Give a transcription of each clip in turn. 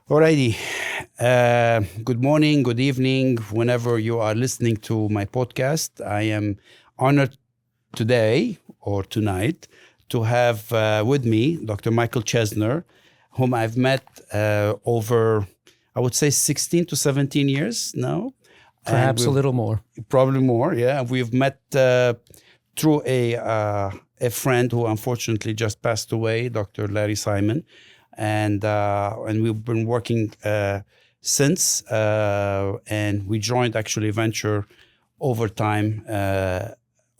Alrighty. Good morning, good evening, whenever you are listening to my podcast. I am honored today or tonight to have with me Dr. Michael Chesner, whom I've met over, I would say, 16 to 17 years now. Perhaps a little more. Probably more, yeah. We've met through a friend who unfortunately just passed away, Dr. Larry Simon. And we've been working since, and we joined actually venture over time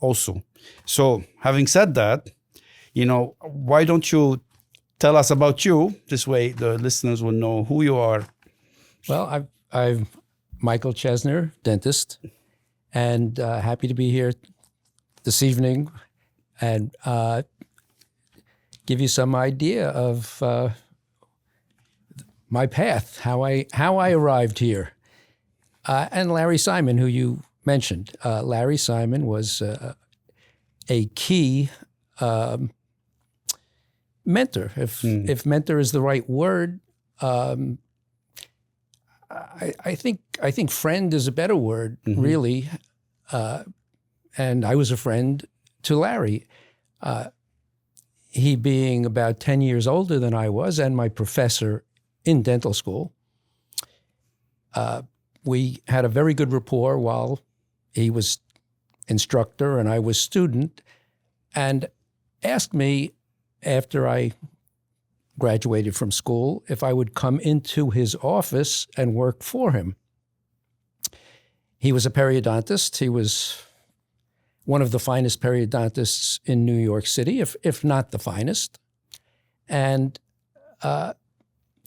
also. So having said that, why don't you tell us about you? This way the listeners will know who you are. Well, I'm Michael Chesner, dentist, and happy to be here this evening and give you some idea of my path, how I arrived here. And Larry Simon, who you mentioned. Larry Simon was a key mentor, if mentor is the right word. I think friend is a better word, really. And I was a friend to Larry. He being about 10 years older than I was and my professor in dental school. We had a very good rapport while he was instructor and I was student, and asked me after I graduated from school if I would come into his office and work for him. He was a periodontist. He was one of the finest periodontists in New York City, if not the finest. And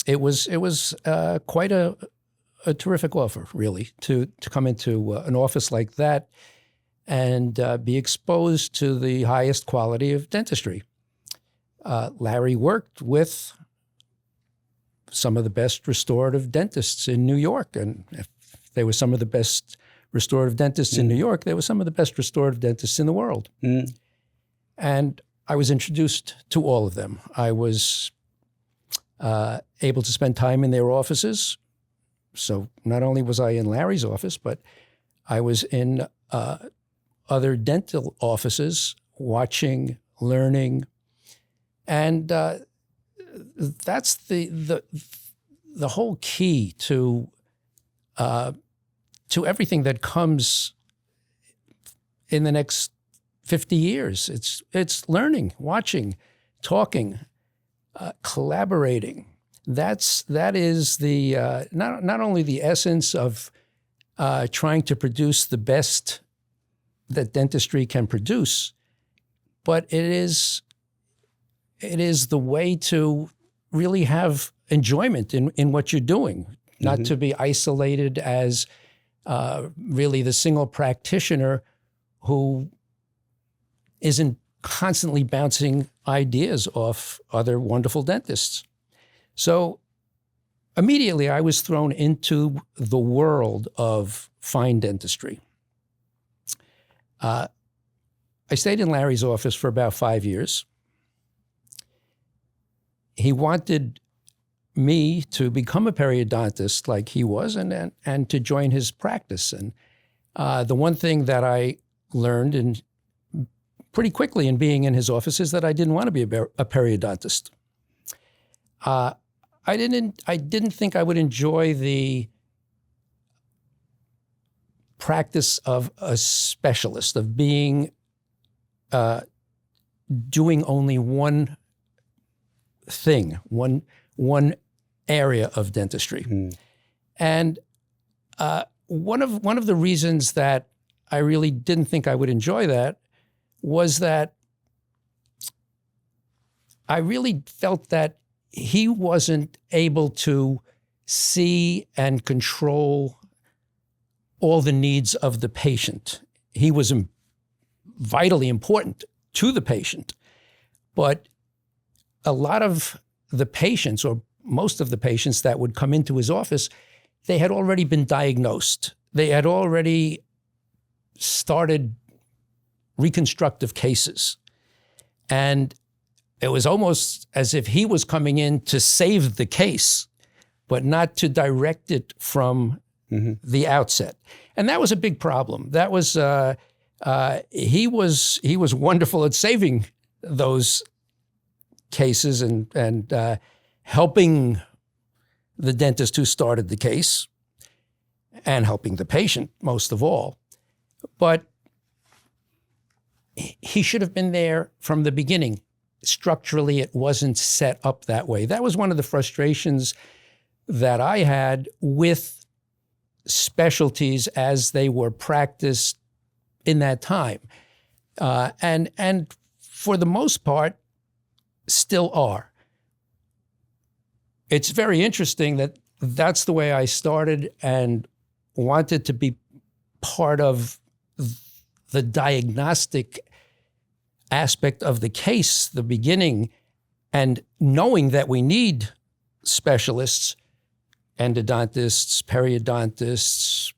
it was quite a terrific offer, really, to come into an office like that and be exposed to the highest quality of dentistry. Larry worked with some of the best restorative dentists in New York, and if they were some of the best restorative dentists in New York, they were some of the best restorative dentists in the world. And I was introduced to all of them. I was able to spend time in their offices. So not only was I in Larry's office, but I was in other dental offices watching, learning. And that's the whole key to everything that comes in the next 50 years. It's learning, watching, talking, collaborating. That is the not only the essence of trying to produce the best that dentistry can produce, but it is the way to really have enjoyment in what you're doing, not to be isolated as really the single practitioner who isn't constantly bouncing ideas off other wonderful dentists. So immediately I was thrown into the world of fine dentistry. I stayed in Larry's office for about 5 years. He wanted me to become a periodontist like he was and to join his practice. And the one thing that I learned pretty quickly in being in his office is that I didn't want to be a periodontist. I didn't think I would enjoy the practice of a specialist, of being doing only one thing, one area of dentistry. And one of the reasons that I really didn't think I would enjoy that was that I really felt that he wasn't able to see and control all the needs of the patient. He was vitally important to the patient, but a lot of the patients, or most of the patients that would come into his office, they had already been diagnosed. They had already started reconstructive cases. And it was almost as if he was coming in to save the case, but not to direct it from the outset. And that was a big problem. That was he was wonderful at saving those cases and helping the dentist who started the case and helping the patient most of all. But he should have been there from the beginning. Structurally, it wasn't set up that way. That was one of the frustrations that I had with specialties as they were practiced in that time. And for the most part, still are. It's very interesting that that's the way I started and wanted to be part of the diagnostic aspect of the case, the beginning, and knowing that we need specialists, endodontists, periodontists,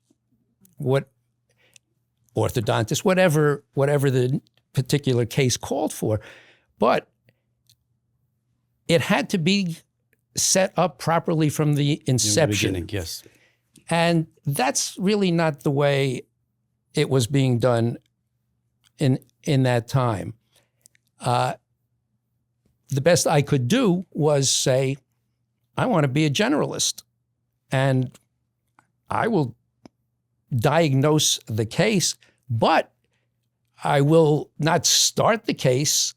orthodontists, whatever the particular case called for. But it had to be set up properly from the inception. In the beginning, yes. And that's really not the way it was being done in that time. The best I could do was say, I want to be a generalist, and I will diagnose the case, but I will not start the case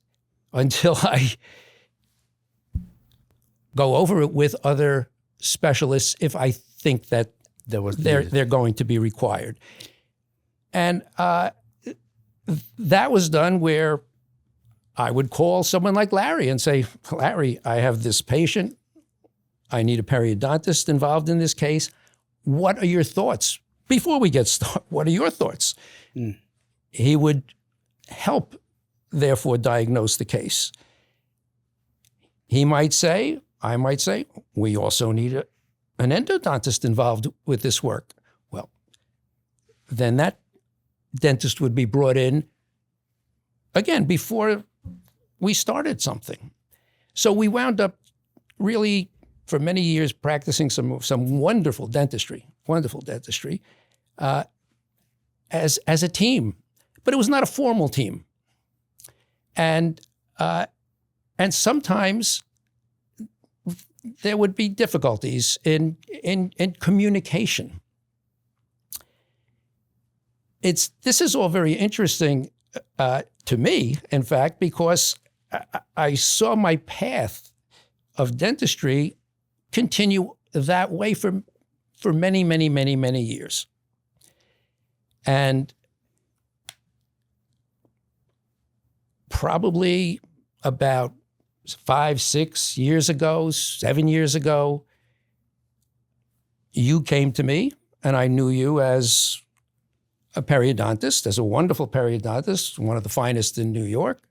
until I go over it with other specialists if I think that they're going to be required. And that was done where I would call someone like Larry and say, Larry, I have this patient. I need a periodontist involved in this case. What are your thoughts? Before we get started, what are your thoughts? He would help, therefore, diagnose the case. He might say, I might say, we also need an endodontist involved with this work. Well, then that dentist would be brought in, again, before we started something. So we wound up really, for many years, practicing some wonderful dentistry, as a team. But it was not a formal team. And sometimes there would be difficulties in communication. This is all very interesting to me, in fact, because I saw my path of dentistry continue that way for many, many, many, many years. And probably about 5, 6 years ago, 7 years ago, you came to me, and I knew you as a periodontist, as a wonderful periodontist, one of the finest in New York.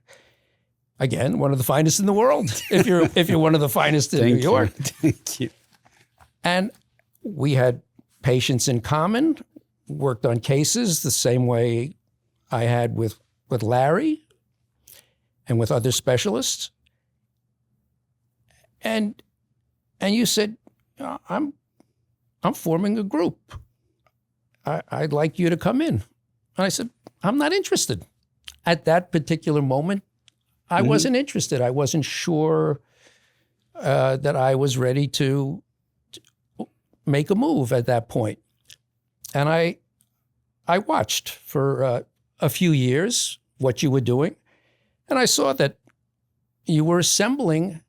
Again, one of the finest in the world, if you're one of the finest in New York. Thank you. And we had patients in common, worked on cases the same way I had with Larry and with other specialists. And you said, I'm forming a group. I'd like you to come in. And I said, I'm not interested. At that particular moment, I wasn't interested. I wasn't sure that I was ready to make a move at that point. And I watched for a few years what you were doing, and I saw that you were assembling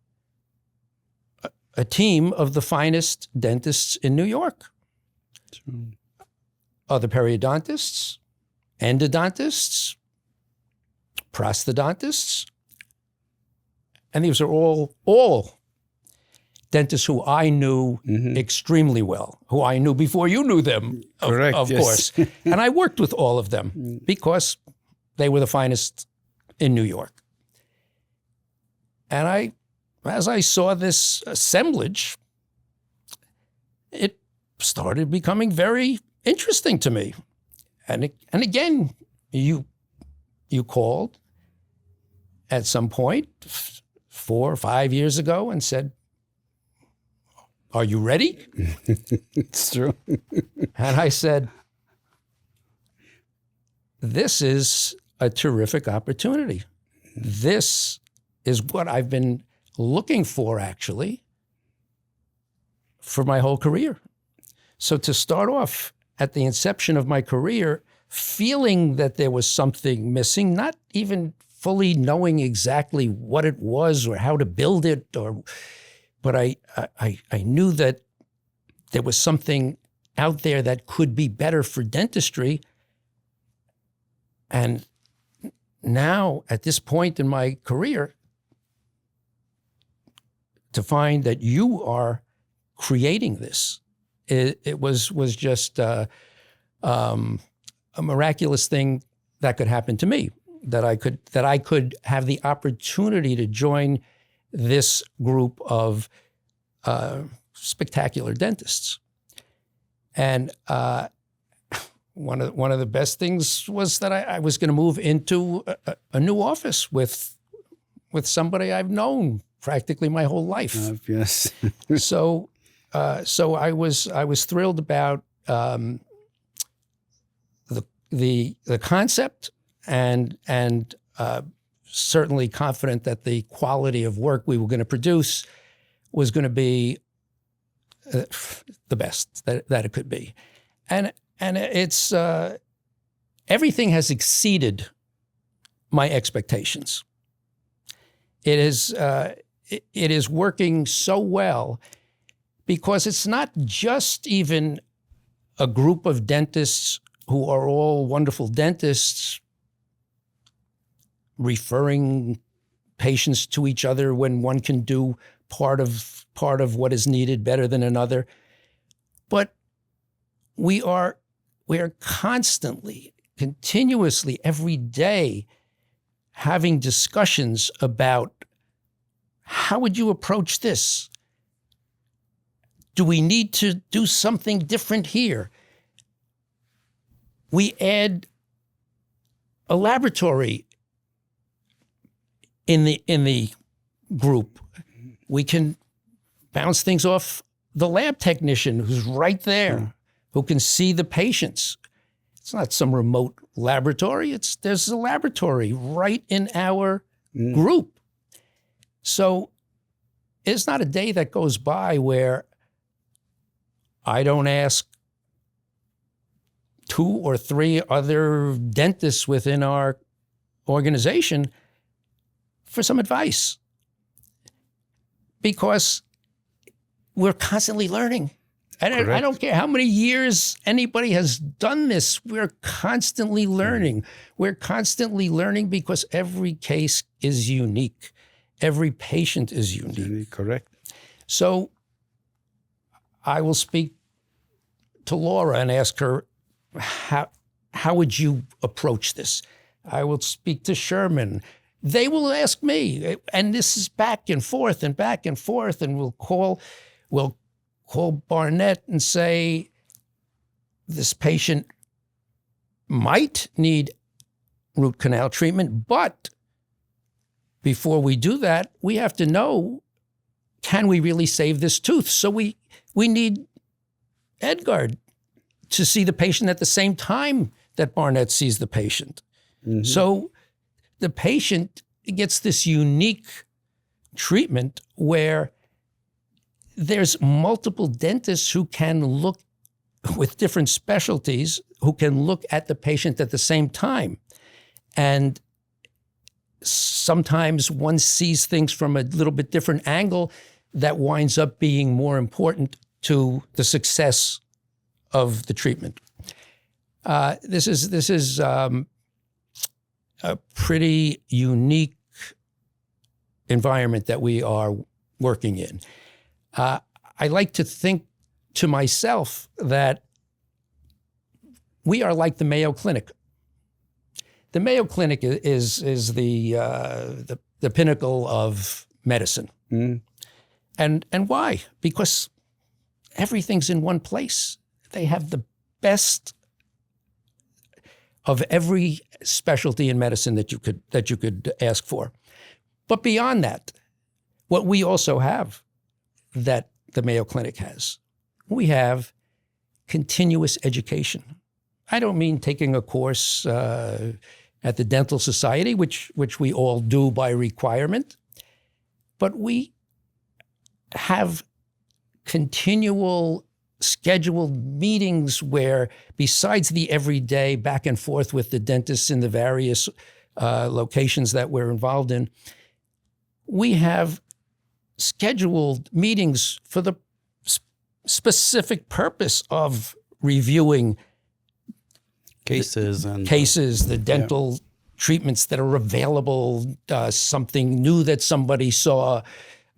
a team of the finest dentists in New York. True. Other periodontists, endodontists, prosthodontists, and these are all dentists who I knew extremely well, who I knew before you knew them, of course. And I worked with all of them because they were the finest in New York. And as I saw this assemblage, it started becoming very interesting to me. And again, you called at some point 4 or 5 years ago and said, are you ready? It's true. And I said, this is a terrific opportunity. This is what I've been looking for, actually, for my whole career. So to start off at the inception of my career, feeling that there was something missing, not even fully knowing exactly what it was or how to build it, but I knew that there was something out there that could be better for dentistry. And now, at this point in my career, to find that you are creating this, it was just a miraculous thing that could happen to me, that I could have the opportunity to join this group of spectacular dentists. And one of the best things was that I was going to move into a new office with somebody I've known practically my whole life. Yes. So I was thrilled about the concept, and certainly confident that the quality of work we were going to produce was going to be the best that it could be, and it's everything has exceeded my expectations. It is working so well because it's not just even a group of dentists who are all wonderful dentists referring patients to each other when one can do part of what is needed better than another. But we are constantly, continuously, every day having discussions about how would you approach this? Do we need to do something different here? We add a laboratory in the group. We can bounce things off the lab technician who's right there, who can see the patients. It's not some remote laboratory. There's a laboratory right in our group. So it's not a day that goes by where I don't ask 2 or 3 other dentists within our organization for some advice, because we're constantly learning. And I don't care how many years anybody has done this, we're constantly learning. We're constantly learning because every case is unique. Every patient is unique. Correct. So I will speak to Laura and ask her, how would you approach this? I will speak to Sherman. They will ask me, and this is back and forth, and we'll call Barnett and say, this patient might need root canal treatment, but before we do that, we have to know, can we really save this tooth? So we need Edgard to see the patient at the same time that Barnett sees the patient. Mm-hmm. So the patient gets this unique treatment where there's multiple dentists who can look with different specialties, who can look at the patient at the same time. And sometimes one sees things from a little bit different angle that winds up being more important to the success of the treatment. This is a pretty unique environment that we are working in. I like to think to myself that we are like the Mayo Clinic. The Mayo Clinic is the pinnacle of medicine. Mm. And why? Because everything's in one place. They have the best of every specialty in medicine that you could ask for. But beyond that, what we also have that the Mayo Clinic has. We have continuous education. I don't mean taking a course at the Dental Society, which we all do by requirement, but we have continual scheduled meetings where, besides the everyday back and forth with the dentists in the various locations that we're involved in, we have scheduled meetings for the specific purpose of reviewing cases, the dental treatments that are available, something new that somebody saw,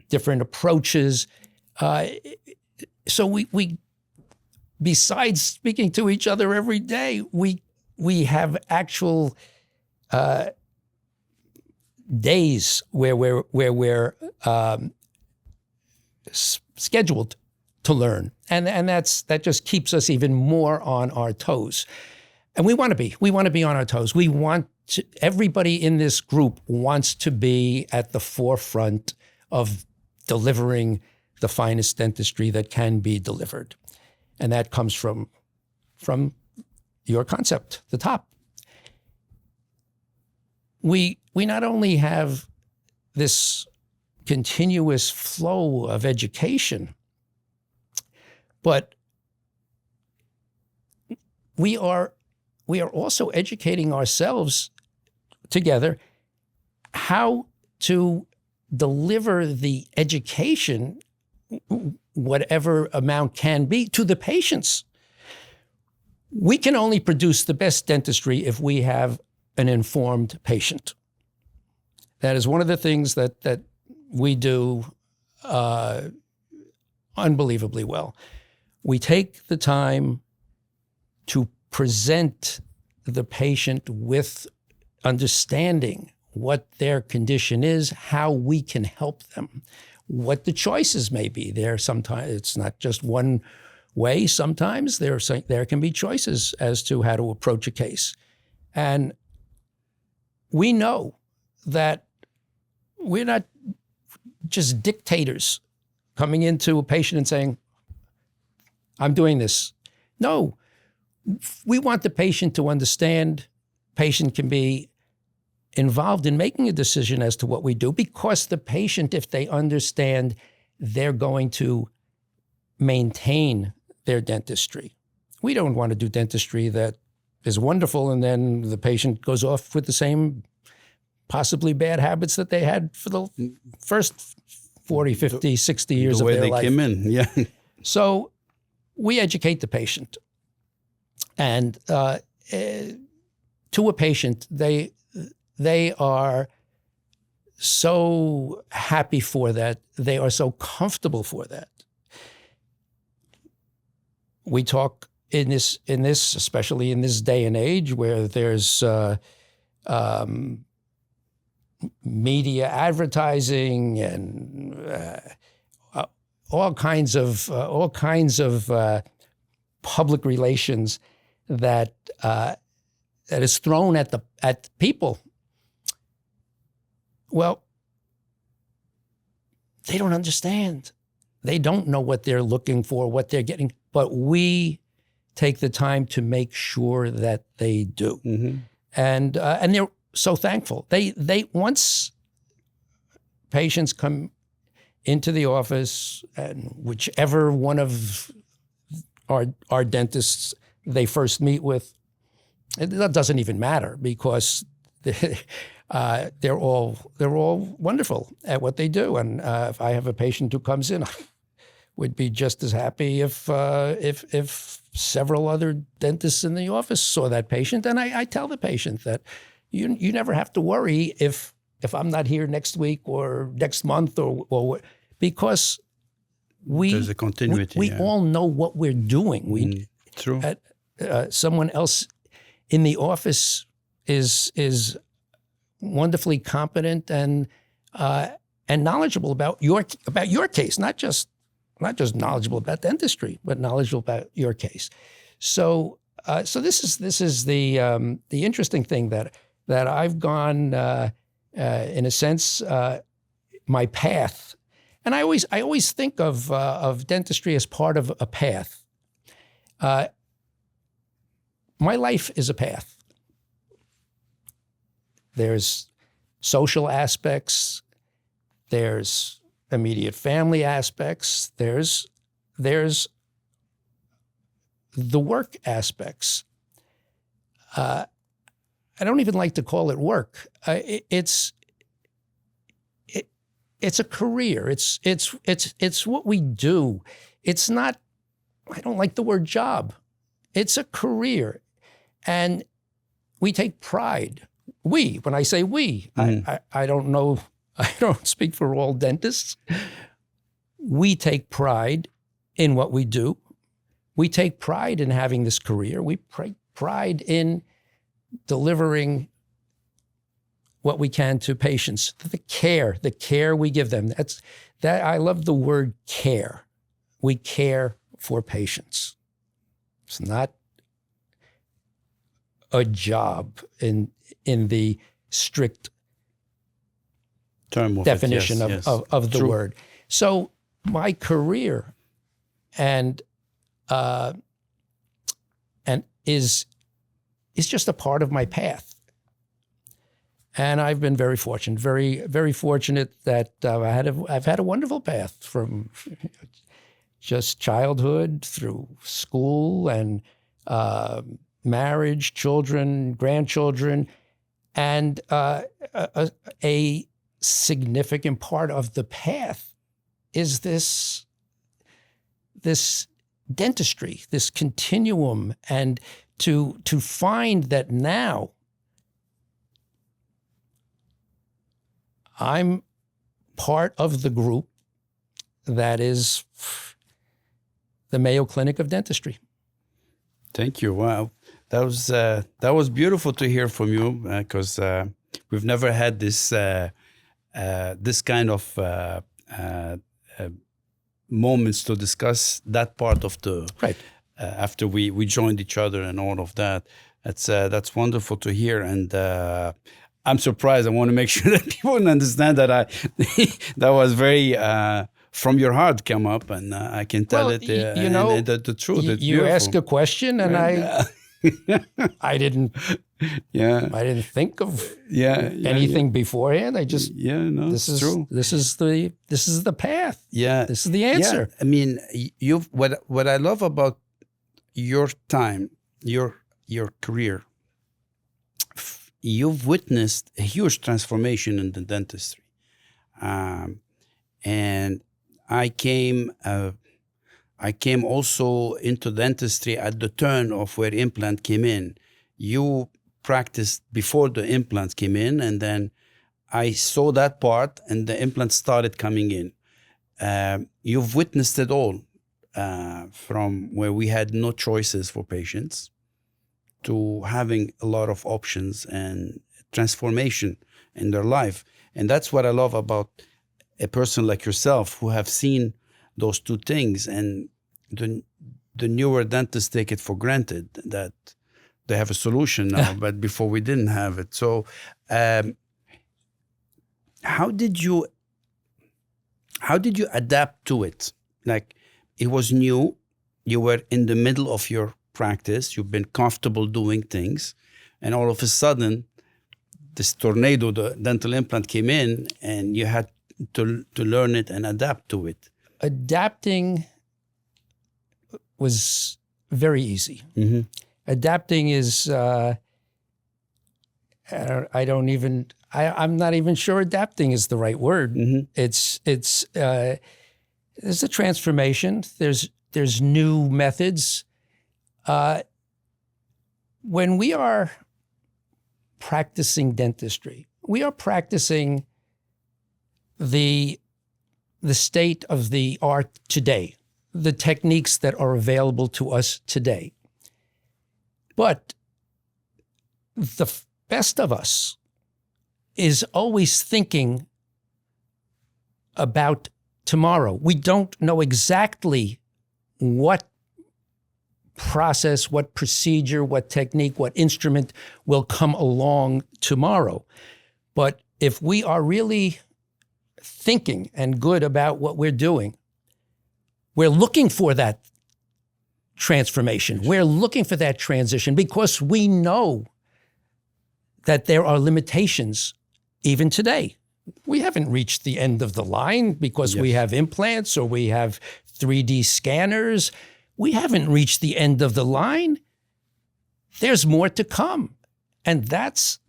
different approaches. So we besides speaking to each other every day, we have actual days where we're scheduled to learn, and that just keeps us even more on our toes. And we want to be on our toes. Everybody in this group wants to be at the forefront of delivering the finest dentistry that can be delivered. And that comes from your concept, the top. We not only have this continuous flow of education, but we are also educating ourselves together how to deliver the education, whatever amount can be, to the patients. We can only produce the best dentistry if we have an informed patient. That is one of the things that we do unbelievably well. We take the time to present the patient with understanding what their condition is, how we can help them, what the choices may be. Sometimes it's not just one way. Sometimes there can be choices as to how to approach a case. And we know that we're not just dictators coming into a patient and saying, I'm doing this. No, we want the patient to understand. Patient can be involved in making a decision as to what we do, because the patient, if they understand, they're going to maintain their dentistry. We don't want to do dentistry that is wonderful and then the patient goes off with the same possibly bad habits that they had for the first 40, 50, 60 years of their life. The way they came in, yeah. So we educate the patient. And to a patient, they are so happy for that. They are so comfortable for that. We talk in this, especially in this day and age where there's media advertising and all kinds of public relations that is thrown at people. Well, they don't understand. They don't know what they're looking for, what they're getting, but we take the time to make sure that they do. Mm-hmm. And they're so thankful. They once patients come into the office, and whichever one of our dentists they first meet with, that doesn't even matter, because they're all wonderful at what they do. And if I have a patient who comes in, I would be just as happy if several other dentists in the office saw that patient. And I tell the patient that you never have to worry if I'm not here next week or next month or because there's a continuity. We all know what we're doing. True. Someone else in the office is wonderfully competent and knowledgeable about your case, not just knowledgeable about dentistry, but knowledgeable about your case. So this is the interesting thing that I've gone in a sense my path, And I always think of dentistry as part of a path. My life is a path. There's social aspects, there's immediate family aspects, there's the work aspects. I don't even like to call it work. It's a career. It's what we do. It's not. I don't like the word job. It's a career, and we take pride. When I say we, I don't know. I don't speak for all dentists. We take pride in what we do. We take pride in having this career. We take pride in delivering what we can to patients. The care we give them. I love the word care. We care for patients. It's not a job in the strict term of definition it. Yes, of the True. word. So my career and is just a part of my path. And I've been very fortunate, very fortunate that I've had a wonderful path from just childhood through school and marriage, children, grandchildren, and a significant part of the path is this dentistry, this continuum, and to find that now I'm part of the group that is the Mayo Clinic of Dentistry. Thank you. Wow, that was beautiful to hear from you, because we've never had this kind of moments to discuss that part of the Right. After we joined each other and all of that. That's wonderful to hear, and I'm surprised. I want to make sure that people understand that that was very from your heart come up, and I can tell it. And the truth. It's You beautiful. ask a question, and I didn't. Yeah. I didn't think of anything beforehand. I just this is true. This is the path. Yeah. This is the answer. Yeah. I mean, what I love about your time, your career, you've witnessed a huge transformation in the dentistry, and I came also into dentistry at the turn of where implant came in. You practiced before the implants came in, and then I saw that part, and the implants started coming in. You've witnessed it all, from where we had no choices for patients to having a lot of options and transformation in their life. And that's what I love about a person like yourself who have seen those two things. And the newer dentists take it for granted that they have a solution now, but before we didn't have it. So how did you adapt to it? Like, it was new, you were in the middle of your practice, you've been comfortable doing things, and all of a sudden this tornado, the dental implant, came in, and you had to learn it and adapt to it. Adapting Was very easy. Mm-hmm. Adapting is I'm not even sure adapting is the right word. Mm-hmm. There's a transformation. There's new methods. When we are practicing dentistry, we are practicing the state of the art today, the techniques that are available to us today. But the best of us is always thinking about tomorrow. We don't know exactly what process, what procedure, what technique, what instrument will come along tomorrow. But if we are really thinking and good about what we're doing, we're looking for that transformation. We're looking for that transition because we know that there are limitations even today. We haven't reached the end of the line because we have implants or we have 3D scanners. We haven't reached the end of the line. There's more to come. And that's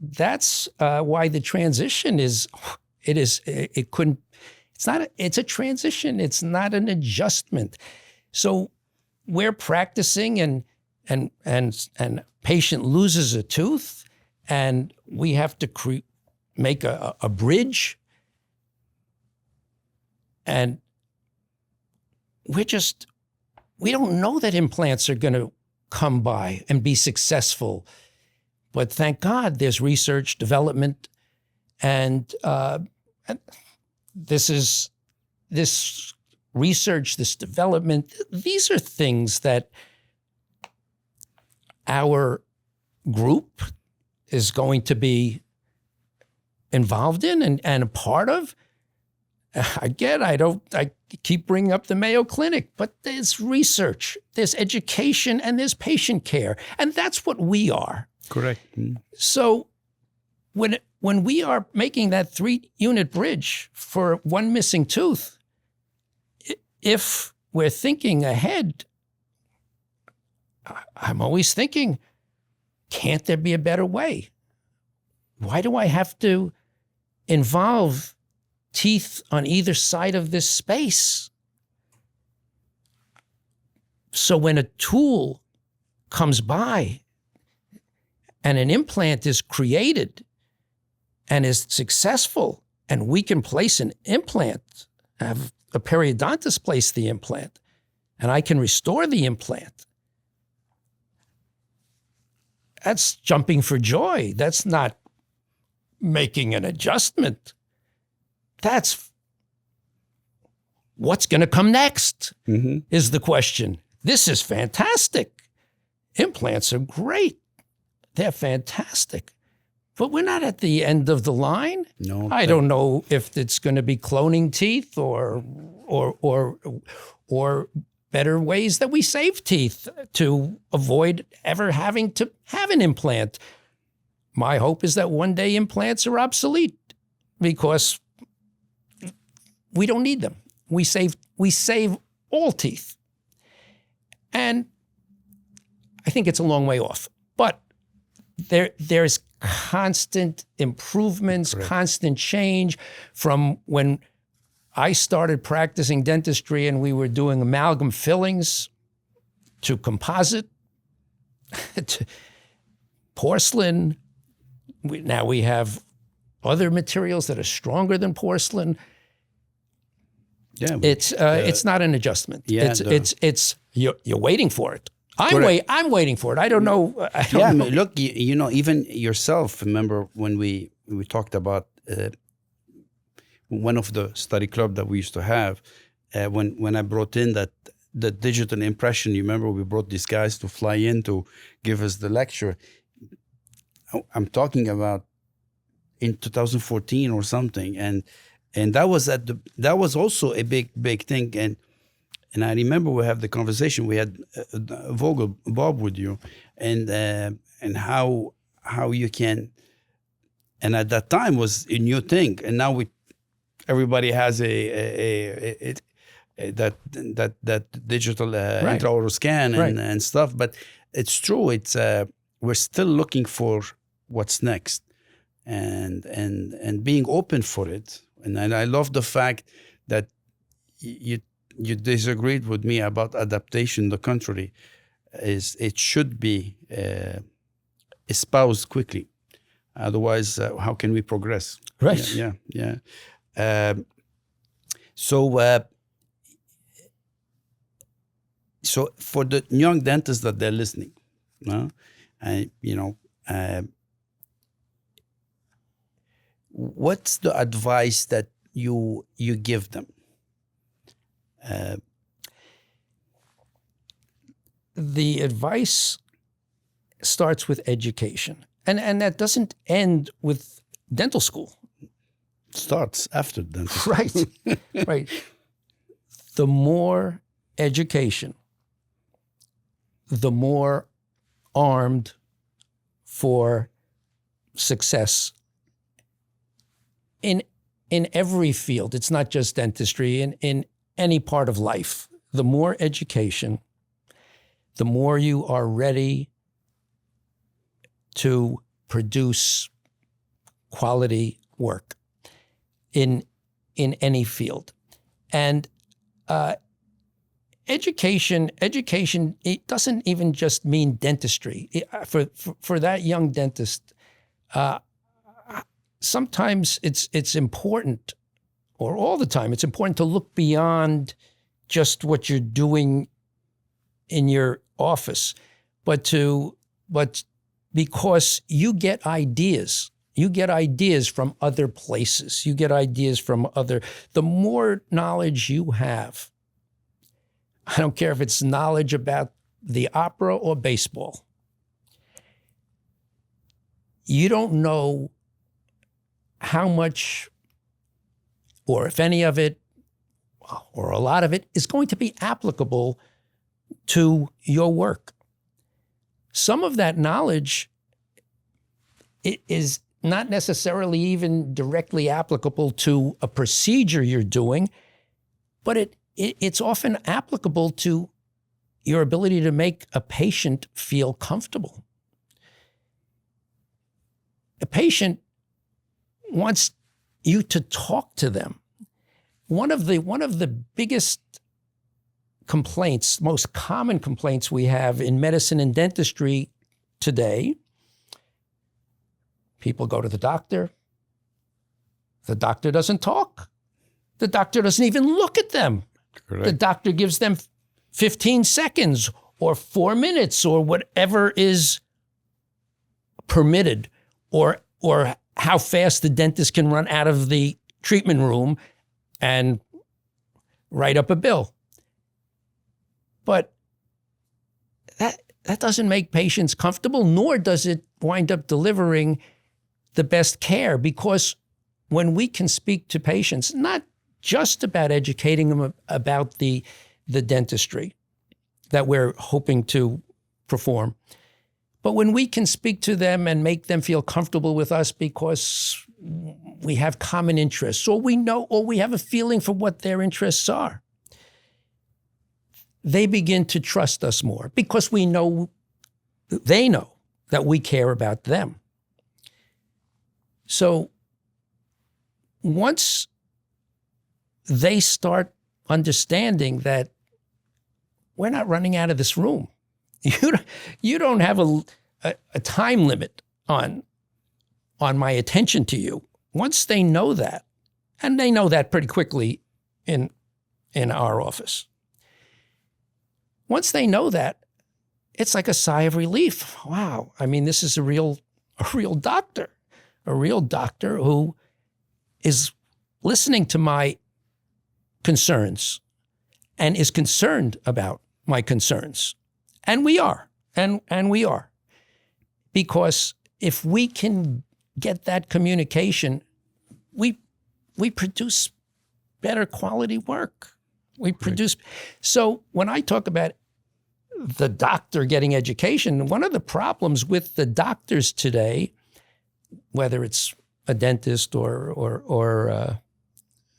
why the transition it's a transition. It's not an adjustment. So we're practicing and patient loses a tooth and we have to make a bridge. And we don't know that implants are going to come by and be successful. But thank God there's research, development, and this research, this development, these are things that our group is going to be involved in and a part of. Again, I keep bringing up the Mayo Clinic, but there's research, there's education, and there's patient care. And that's what we are. Correct. So when we are making that 3-unit bridge for one missing tooth, if we're thinking ahead, I'm always thinking, can't there be a better way? Why do I have to involve teeth on either side of this space? So when a tool comes by and an implant is created and is successful, and we can place an implant, have a periodontist place the implant, and I can restore the implant, that's jumping for joy. That's not making an adjustment. That's what's going to come next is the question. This is fantastic. Implants are great. They're fantastic. But we're not at the end of the line. No. I don't know if it's going to be cloning teeth or better ways that we save teeth to avoid ever having to have an implant. My hope is that one day implants are obsolete because we don't need them. We save all teeth. And I think it's a long way off. But there's constant improvements, constant change from when I started practicing dentistry and we were doing amalgam fillings to composite, to porcelain. Now we have other materials that are stronger than porcelain. Yeah, it's not an adjustment. Yeah, it's you're waiting for it. I'm waiting for it. I don't know. I don't know. Look, you know, even yourself. Remember when we talked about one of the study club that we used to have when I brought in the digital impression. You remember we brought these guys to fly in to give us the lecture. I'm talking about in 2014 or something, and that was also a big thing. And I remember we have the conversation. We had Bob with you, and how you can, and at that time was a new thing, and now everybody has that digital intraoral scan and stuff. But it's true. It's we're still looking for what's next, and being open for it. And I love the fact that you disagreed with me about adaptation. The contrary, is it should be espoused quickly. Otherwise, how can we progress? Right. Yeah. So for the young dentists that they're listening, what's the advice that you give them? The advice starts with education. And that doesn't end with dental school. starts after dentistry. Right, right. The more education, the more armed for success in every field. It's not just dentistry, in any part of life. The more education, the more you are ready to produce quality work in any field. And education, it doesn't even just mean dentistry. For that young dentist, sometimes it's important, or all the time, it's important to look beyond just what you're doing in your office, but because you get ideas. You get ideas from other places. You get ideas from the more knowledge you have, I don't care if it's knowledge about the opera or baseball, you don't know how much, or if any of it, or a lot of it, is going to be applicable to your work. Some of that knowledge is not necessarily even directly applicable to a procedure you're doing, but it's often applicable to your ability to make a patient feel comfortable. A patient wants you to talk to them. One of the biggest complaints, most common complaints we have in medicine and dentistry today, people go to the doctor doesn't talk. The doctor doesn't even look at them. Correct. The doctor gives them 15 seconds or 4 minutes or whatever is permitted, or how fast the dentist can run out of the treatment room and write up a bill. But that doesn't make patients comfortable, nor does it wind up delivering the best care, because when we can speak to patients, not just about educating them about the dentistry that we're hoping to perform, but when we can speak to them and make them feel comfortable with us because we have common interests, or we know, or we have a feeling for what their interests are, they begin to trust us more because they know that we care about them. So once they start understanding that we're not running out of this room, you don't have a time limit on my attention to you. Once they know that, and they know that pretty quickly in our office, once they know that, it's like a sigh of relief. Wow, I mean, this is a real doctor who is listening to my concerns and is concerned about my concerns. And we are, and we are. Because if we can get that communication, we produce better quality work. We produce. So when I talk about the doctor getting education, one of the problems with the doctors today, whether it's a dentist or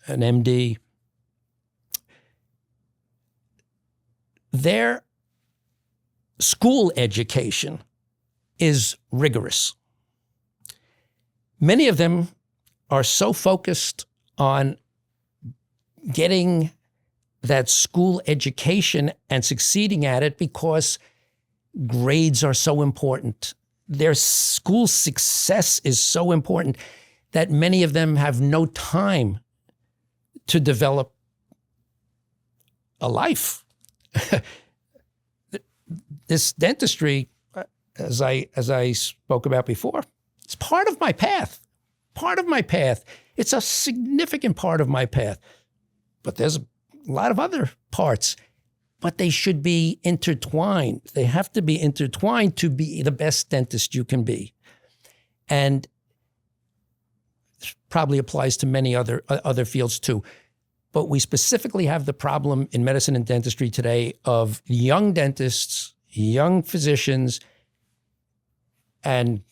an MD, their school education is rigorous. Many of them are so focused on getting that school education and succeeding at it because grades are so important. Their school success is so important that many of them have no time to develop a life. This dentistry, as I spoke about before, it's part of my path. Part of my path. It's a significant part of my path. But there's a lot of other parts. But they should be intertwined. They have to be intertwined to be the best dentist you can be. And probably applies to many other fields too. But we specifically have the problem in medicine and dentistry today of young dentists, young physicians, and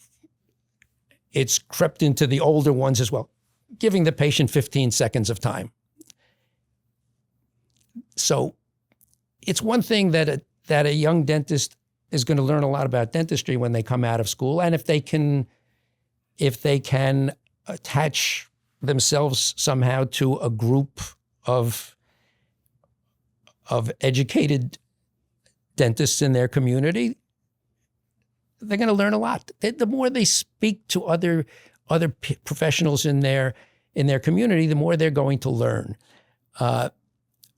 it's crept into the older ones as well, giving the patient 15 seconds of time. So it's one thing that a young dentist is going to learn a lot about dentistry when they come out of school, and if they can attach themselves somehow to a group of educated dentists in their community, they're going to learn a lot. The more they speak to other professionals in their community, the more they're going to learn.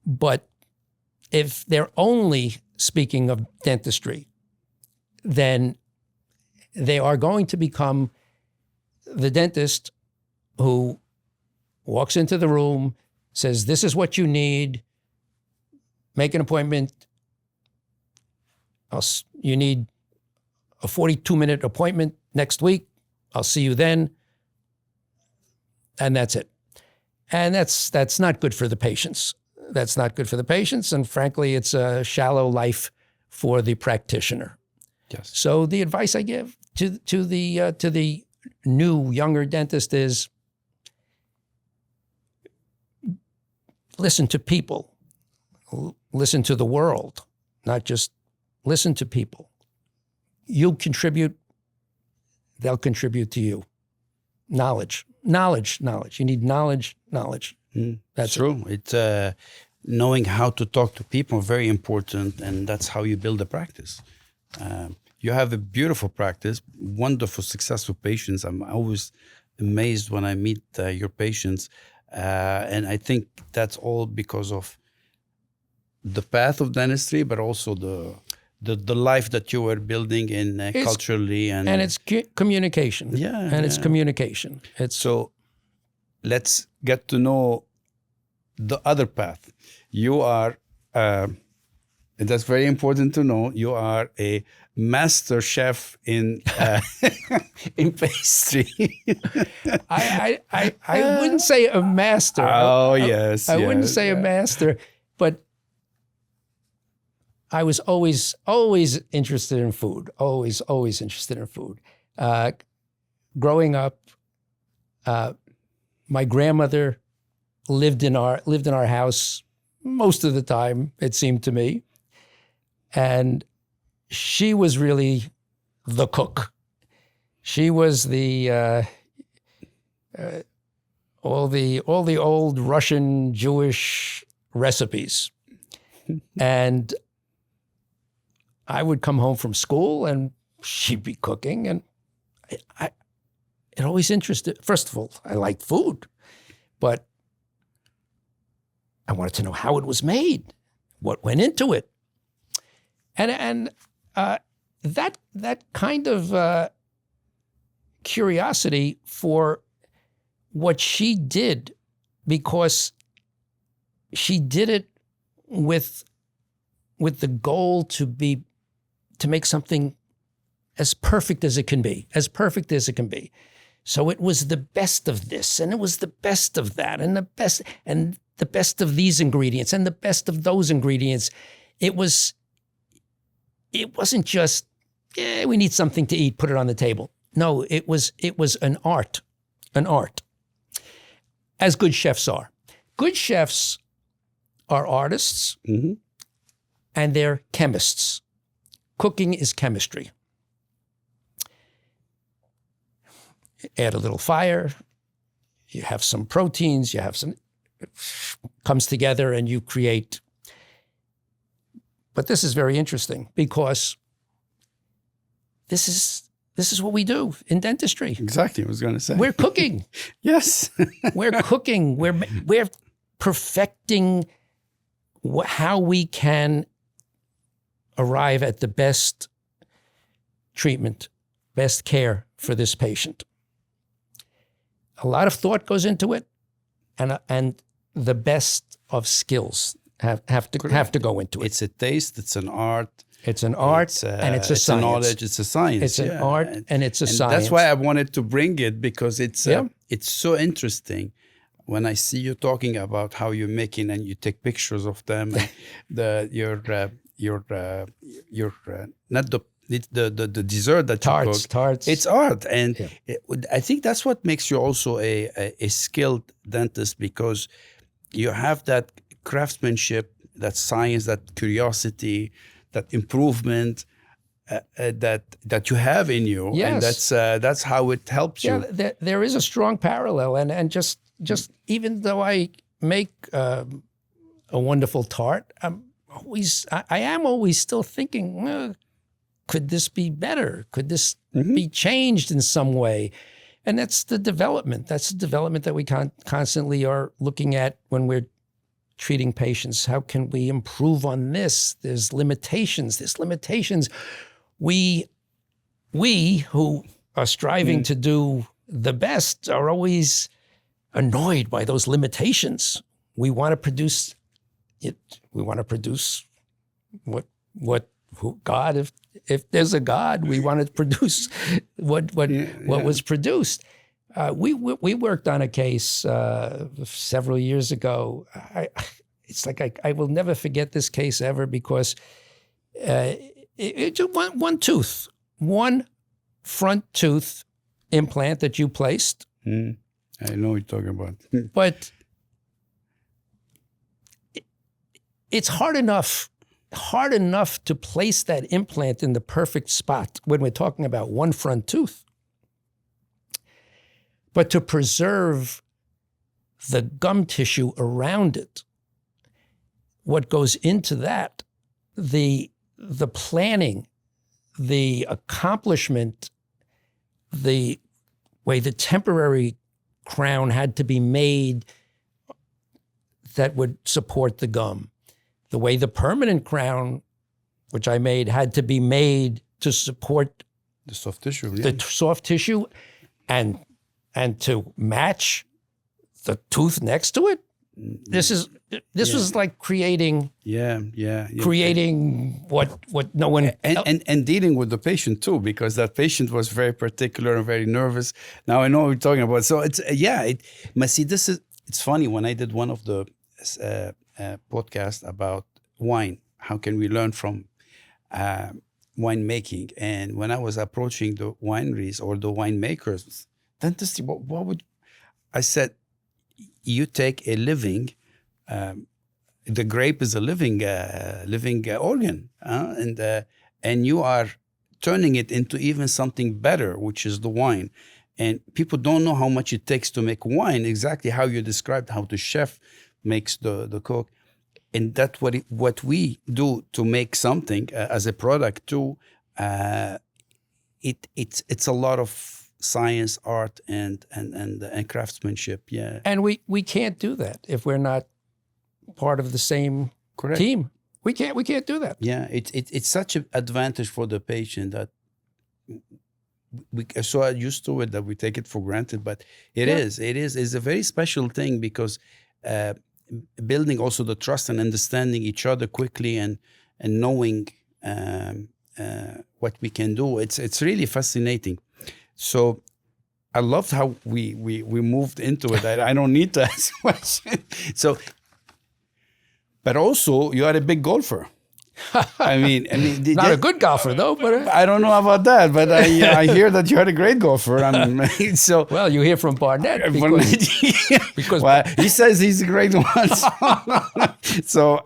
But if they're only speaking of dentistry, then they are going to become the dentist who walks into the room, says, "This is what you need. Make an appointment. You need a 42-minute appointment next week. I'll see you then." And that's it. And that's not good for the patients. That's not good for the patients. And frankly, it's a shallow life for the practitioner. Yes. So the advice I give to the new, younger dentist is listen to people, listen to the world, not just listen to people. You contribute, they'll contribute to you. Knowledge. You need knowledge. That's true. It's knowing how to talk to people, very important, and that's how you build a practice. You have a beautiful practice, wonderful, successful patients. I'm always amazed when I meet your patients, and I think that's all because of the path of dentistry, but also the life that you were building in culturally and it's communication. It's communication. So let's get to know the other path. You are, and that's very important to know, you are a master chef in in pastry. I wouldn't say a master. Oh, yes. I wouldn't say a master, but I was always interested in food. Always interested in food. Growing up, my grandmother lived in our house most of the time, it seemed to me, and she was really the cook. She was the all the old Russian Jewish recipes, and I would come home from school and she'd be cooking, and it always interested. First of all, I liked food, but I wanted to know how it was made, what went into it, and that kind of curiosity for what she did, because she did it with the goal to make something as perfect as it can be, So it was the best of this, and it was the best of that, and the best of these ingredients, and the best of those ingredients. It wasn't just, we need something to eat, put it on the table. No, it was an art, as good chefs are. Good chefs are artists, Mm-hmm. and they're chemists. Cooking is chemistry. Add a little fire, you have some proteins, it comes together and you create. But this is very interesting because this is what we do in dentistry. Exactly, I was going to say. We're cooking. Yes. We're cooking. We're perfecting how we can arrive at the best treatment, best care for this patient. A lot of thought goes into it, and the best of skills have to go into it. It's a taste, it's an art, It's an art and it's a it's science. a knowledge, it's a science. It's an art and it's a science. That's why I wanted to bring it, because it's so interesting. When I see you talking about how you're making and you take pictures of them, and not the dessert that you cook, tarts. it's art, and I think that's what makes you also a skilled dentist, because you have that craftsmanship, that science, that curiosity, that improvement that you have in you, and that's how it helps you. Yeah, there is a strong parallel, and just even though I make a wonderful tart, I am always still thinking, could this be better? Could this be changed in some way? And that's the development. That's the development that we constantly are looking at when we're treating patients. How can we improve on this? There's limitations. We who are striving to do the best are always annoyed by those limitations. We want to produce it. We want to produce who God, if there's a God, we want to produce what was produced. We worked on a case several years ago. It's like I will never forget this case ever, because it just one tooth, one front tooth implant that you placed. I know what you're talking about. But it's hard enough to place that implant in the perfect spot when we're talking about one front tooth. But to preserve the gum tissue around it, what goes into that, the planning, the accomplishment, the way the temporary crown had to be made that would support the gum, the way the permanent crown, which I made, had to be made to support the soft tissue, the soft tissue, and to match the tooth next to it. This was like creating what no one and dealing with the patient too, because that patient was very particular and very nervous. Now I know what you're talking about. So it's it's funny, when I did one of the podcast about wine, how can we learn from wine making, and when I was approaching the wineries or the winemakers, dentistry, what would I said? You take a living, the grape is a living organ, and you are turning it into even something better, which is the wine. And people don't know how much it takes to make wine, exactly how you described how the chef makes the cook. And that's what we do to make something as a product too. It's a lot of science, art, and craftsmanship. Yeah. And we can't do that if we're not part of the same team. We can't do that. Yeah, it's such an advantage for the patient that we are so used to it that we take it for granted. But it's a very special thing, because building also the trust and understanding each other quickly and knowing what we can do. It's really fascinating. So I loved how we moved into it. I don't need to ask questions. So, but also you are a big golfer. I mean, not a good golfer though. But I don't know about that. But I hear that you're a great golfer. So well, you hear from Barnett because well, he says he's a great one. So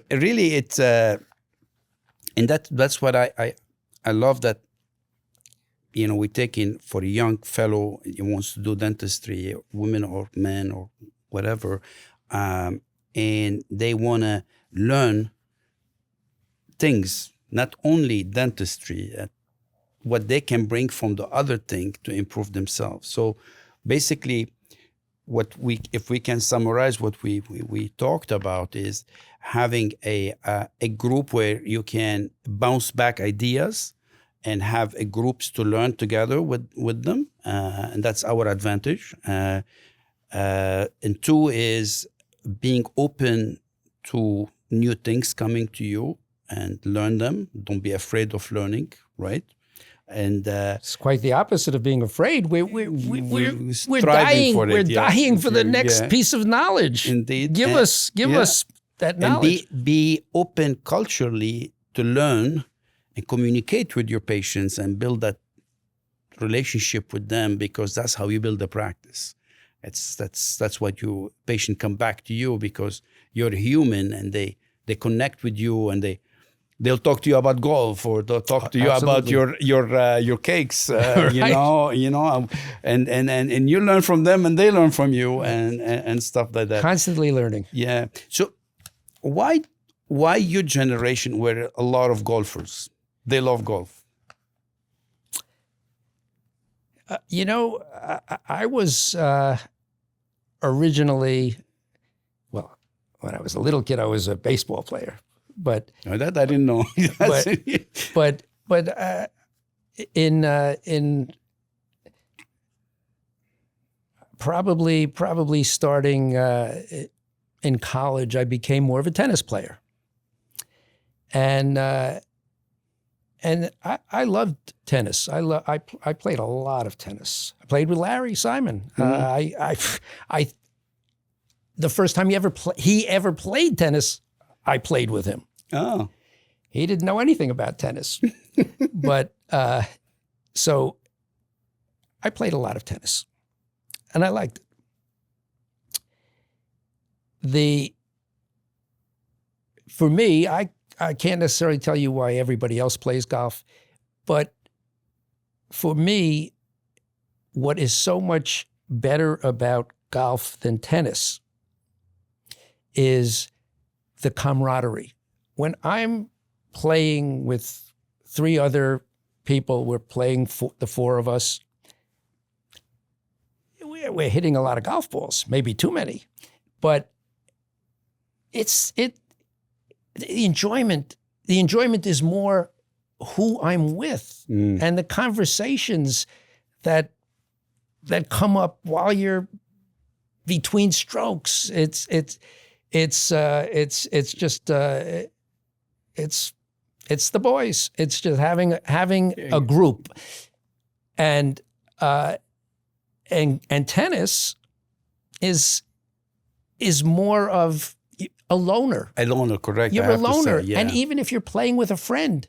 really, it's and that's what I love, that we take in for a young fellow who wants to do dentistry, women or men or whatever, and they want to learn things, not only dentistry, what they can bring from the other thing to improve themselves. So basically, if we can summarize what we talked about, is having a group where you can bounce back ideas and have groups to learn together with them, and that's our advantage. And two is being open to new things coming to you and learn them. Don't be afraid of learning, right? And it's quite the opposite of being afraid. We're striving dying. for it, We're dying for the next Yeah. piece of knowledge. Indeed. Give us that knowledge. And be open culturally to learn and communicate with your patients and build that relationship with them, because that's how you build a practice. That's what your patient come back to you, because you're human, and they connect with you, and they'll talk to you about golf, or they'll talk to you Absolutely. about your cakes, Right. you know, and you learn from them, and they learn from you, and stuff like that. Constantly learning. Yeah. So why your generation were a lot of golfers? They love golf. I was originally, well, when I was a little kid, I was a baseball player, but No, that I didn't know. but in probably starting in college, I became more of a tennis player, and I loved tennis. I played a lot of tennis. I played with Larry Simon. The first time he ever played tennis, I played with him. Oh, He didn't know anything about tennis, but so I played a lot of tennis, and I liked it. For me, I can't necessarily tell you why everybody else plays golf, but for me, what is so much better about golf than tennis is the camaraderie. When I'm playing with 3 other people, we're playing the 4 of us, we're hitting a lot of golf balls, maybe too many, but the enjoyment is more who I'm with and the conversations that come up while you're between strokes. It's the boys. It's just having a group, and tennis is more of a loner. a loner, correct. You're I a have to say, loner. yeah. And even if you're playing with a friend,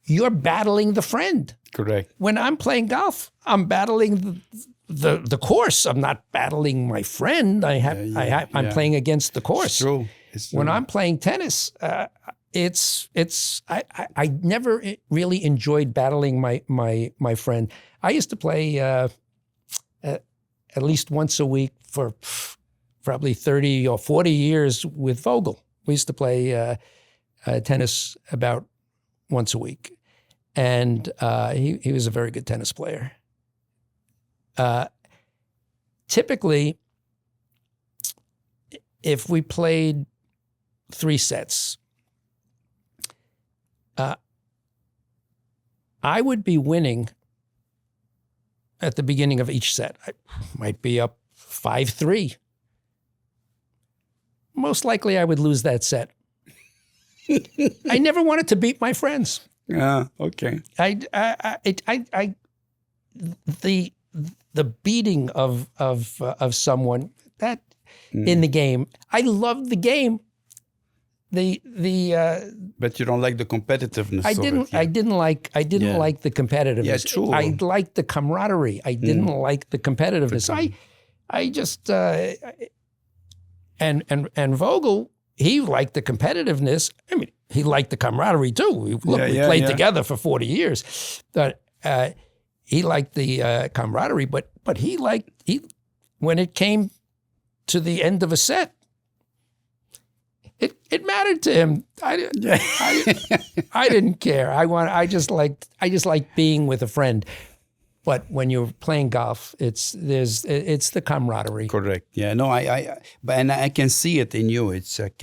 you're battling the friend. Correct. When I'm playing golf, I'm battling the course. I'm not battling my friend. I'm playing against the course. It's true. When I'm playing tennis, I never really enjoyed battling my friend. I used to play at least once a week for probably 30 or 40 years with Vogel. We used to play tennis about once a week. And he was a very good tennis player. Typically, if we played 3 sets, I would be winning at the beginning of each set. I might be up 5-3. Most likely I would lose that set. I never wanted to beat my friends. Yeah. Okay. The beating of someone that in the game. I loved the game. But you don't like the competitiveness. I didn't like the competitiveness. Yeah, true. I liked the camaraderie. I didn't like the competitiveness. I just and Vogel, he liked the competitiveness. I mean, he liked the camaraderie too. We played together for 40 years. But he liked the camaraderie, but when it came to the end of a set, it mattered to him. I didn't care. I just liked being with a friend. But when you're playing golf, it's the camaraderie. Correct. Yeah. No. And I can see it in you. It's like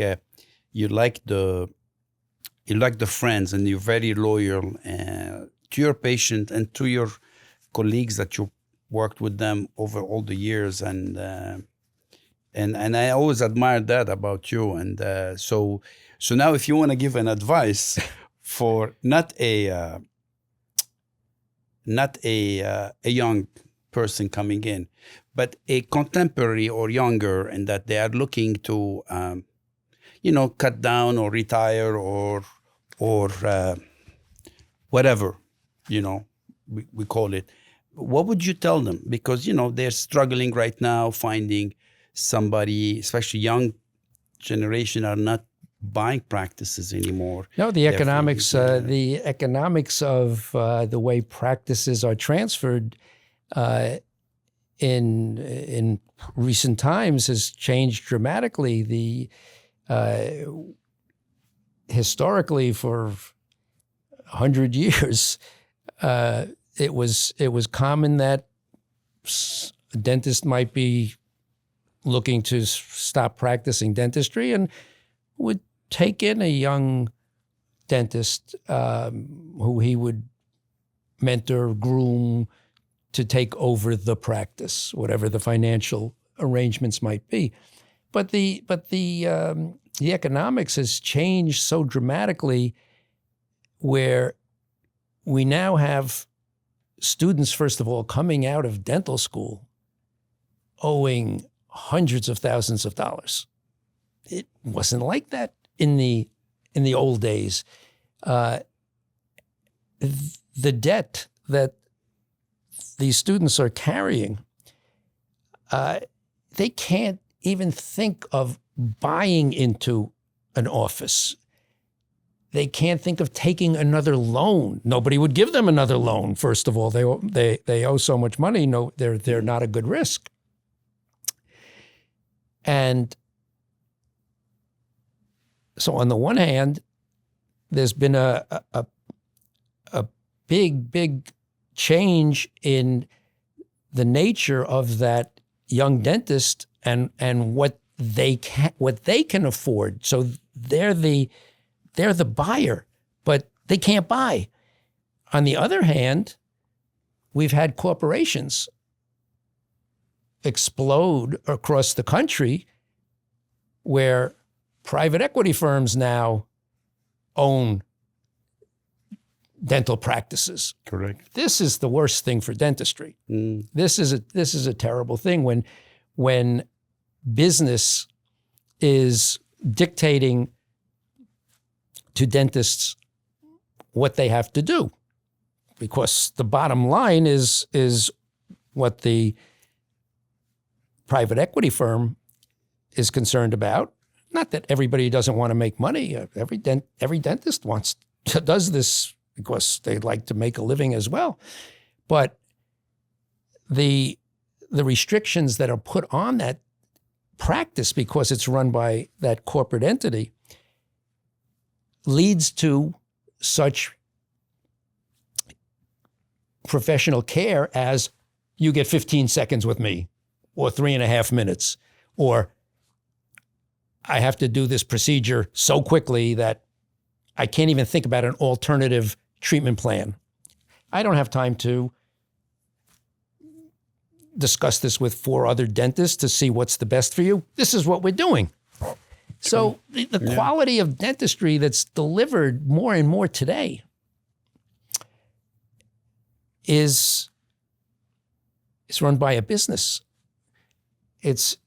you like the friends, and you're very loyal to your patient and to your colleagues that you worked with them over all the years, and And I always admired that about you. And so now, if you want to give an advice for not a young person coming in, but a contemporary or younger, and that they are looking to cut down or retire or whatever we call it, what would you tell them? Because they're struggling right now finding somebody, especially young generation, are not buying practices anymore. No, the economics of the way practices are transferred in recent times has changed dramatically. Historically, for 100 years, it was common that a dentist might be looking to stop practicing dentistry and would take in a young dentist who he would mentor, groom to take over the practice, whatever the financial arrangements might be. But the economics has changed so dramatically, where we now have students, first of all, coming out of dental school owing hundreds of thousands of dollars. It wasn't like that in the old days. The debt that these students are carrying, they can't even think of buying into an office. They can't think of taking another loan. Nobody would give them another loan. First of all, they owe so much money. No, they're not a good risk. And so, on the one hand, there's been a big change in the nature of that young dentist and what they can afford. So they're the buyer, but they can't buy. On the other hand, we've had corporations explode across the country where private equity firms now own dental practices. Correct. This is the worst thing for dentistry. This is a terrible thing when business is dictating to dentists what they have to do, because the bottom line is what the private equity firm is concerned about. Not that everybody doesn't want to make money. Every dentist does this because they'd like to make a living as well. But the restrictions that are put on that practice because it's run by that corporate entity leads to such professional care as you get 15 seconds with me, or 3.5 minutes, or I have to do this procedure so quickly that I can't even think about an alternative treatment plan. I don't have time to discuss this with 4 other dentists to see what's the best for you. This is what we're doing. So the quality of dentistry that's delivered more and more today is run by a business. It's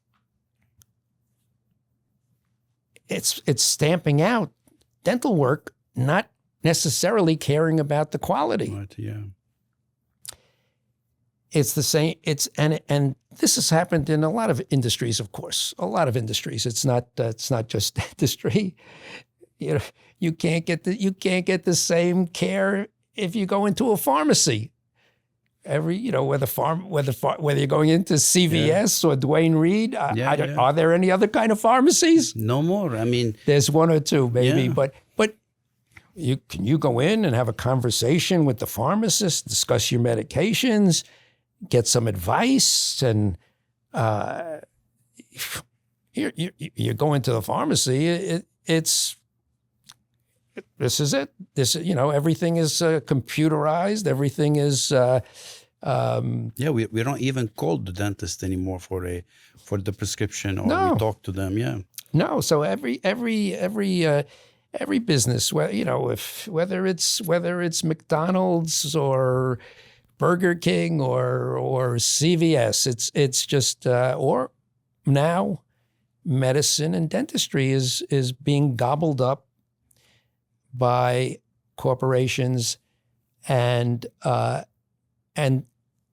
stamping out dental work, not necessarily caring about the quality. Right, yeah. It's the same. And this has happened in a lot of industries, of course. A lot of industries. It's not just dentistry. You can't get the same care if you go into a pharmacy. Whether you're going into CVS or Duane Reade, are there any other kind of pharmacies? No more. I mean, there's 1 or 2 maybe, but you go in and have a conversation with the pharmacist, discuss your medications, get some advice, and you go into the pharmacy. This is it. Everything is computerized. Everything is Yeah, we don't even call the dentist anymore for the prescription, or No. we talk to them. Yeah. No, so every business, whether it's McDonald's or Burger King or CVS, it's just or now medicine and dentistry is being gobbled up by corporations, and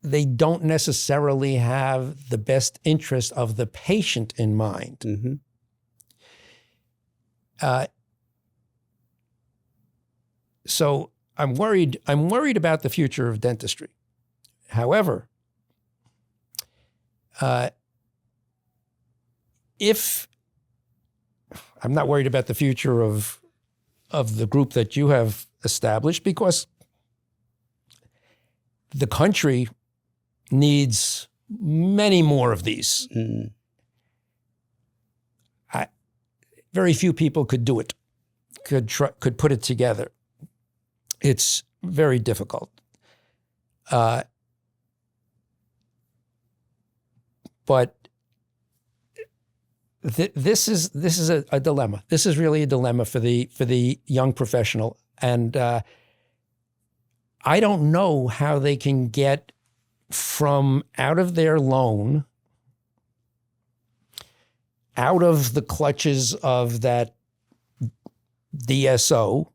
they don't necessarily have the best interest of the patient in mind. Mm-hmm. So I'm worried about the future of dentistry. However, if I'm not worried about the future of the group that you have established, because the country needs many more of these. Mm. Very few people could do it, could put it together. It's very difficult. But this is a dilemma. This is really a dilemma for the young professional, and I don't know how they can get from out of their loan, out of the clutches of that DSO.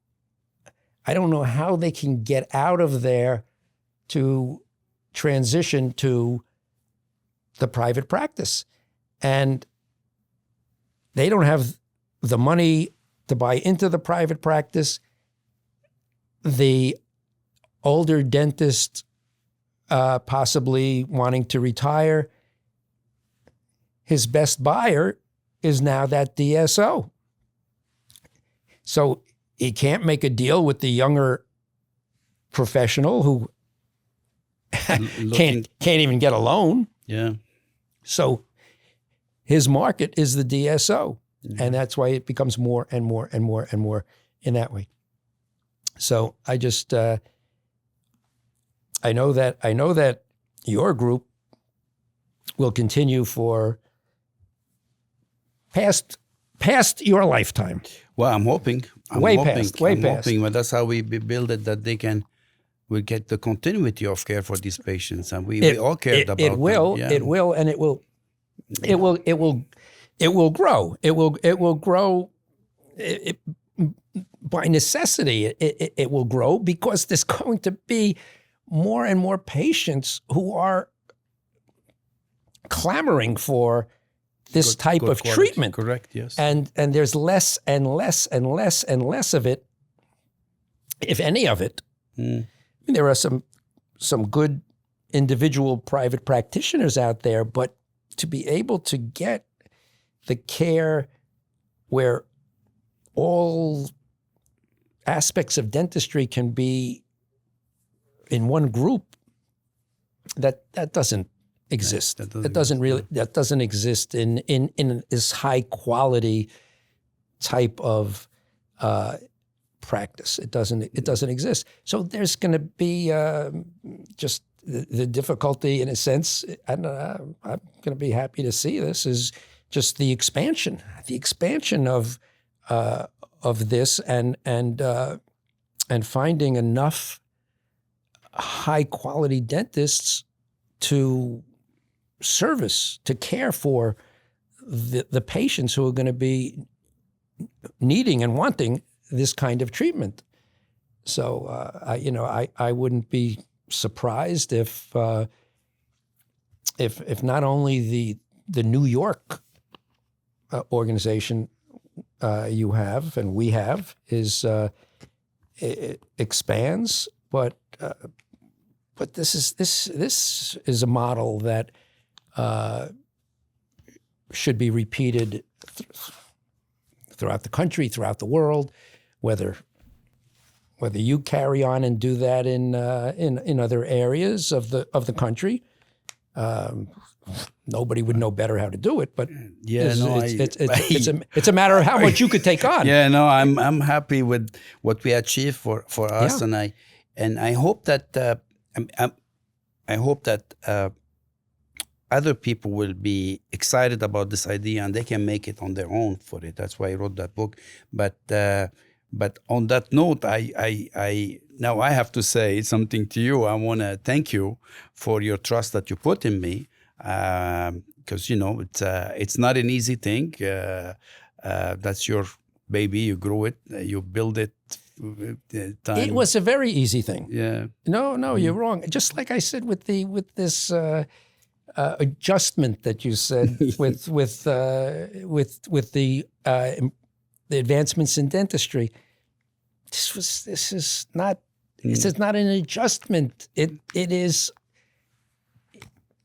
I don't know how they can get out of there to transition to the private practice. And they don't have the money to buy into the private practice. The older dentist possibly wanting to retire, his best buyer is now that DSO. So he can't make a deal with the younger professional who can't even get a loan. Yeah. So his market is the DSO. Mm-hmm. And that's why it becomes more and more and more and more in that way. So I just I know that your group will continue for past your lifetime. Well, I'm hoping. Way past. Hoping, but that's how we build it, that we get the continuity of care for these patients, and we all care about it. Will them. Yeah. it will, and it will grow. It will grow. By necessity, it will grow, because there's going to be more and more patients who are clamoring for this type of quality. treatment. Correct, yes. And there's less and less and less and less of it, if any of it. Mm. I mean, there are some good individual private practitioners out there, but to be able to get the care where all aspects of dentistry can be in one group, that doesn't exist. That doesn't exist in this high quality type of practice. It doesn't exist. So there's going to be just the difficulty, in a sense. And I'm going to be happy to see this, is just the expansion of this, and finding enough high quality dentists to care for the patients who are going to be needing and wanting this kind of treatment. So I wouldn't be surprised if not only the New York organization you have and we have it expands, but this is a model that should be repeated throughout the country, throughout the world, whether you carry on and do that in other areas of the country. Nobody would know better how to do it, but it's a matter of how much you could take on. Yeah, no, I'm happy with what we achieved for us, Yeah. and I hope that I hope that other people will be excited about this idea and they can make it on their own for it. That's why I wrote that book. But on that note, I now I have to say something to you. I want to thank you for your trust that you put in me, because it's not an easy thing. That's your baby. You grew it. You build it. Time. It was a very easy thing. Yeah. No, you're wrong. Just like I said with this adjustment that you said with the advancements in dentistry. This is not an adjustment. It is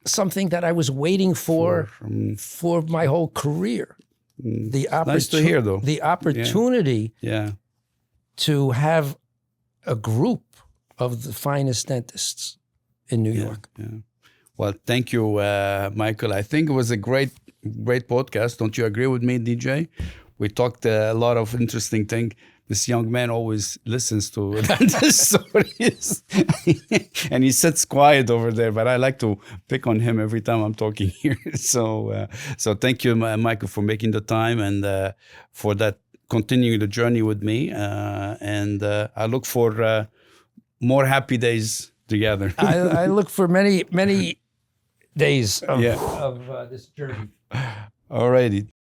something that I was waiting for my whole career. Nice to hear, though. The opportunity to have a group of the finest dentists in New York. Yeah. Well, thank you, Michael. I think it was a great podcast. Don't you agree with me, DJ? We talked a lot of interesting things. This young man always listens to the stories, and he sits quiet over there. But I like to pick on him every time I'm talking here. So thank you, Michael, for making the time and for that continuing the journey with me. And I look for more happy days together. I look for many days of this journey. All righty.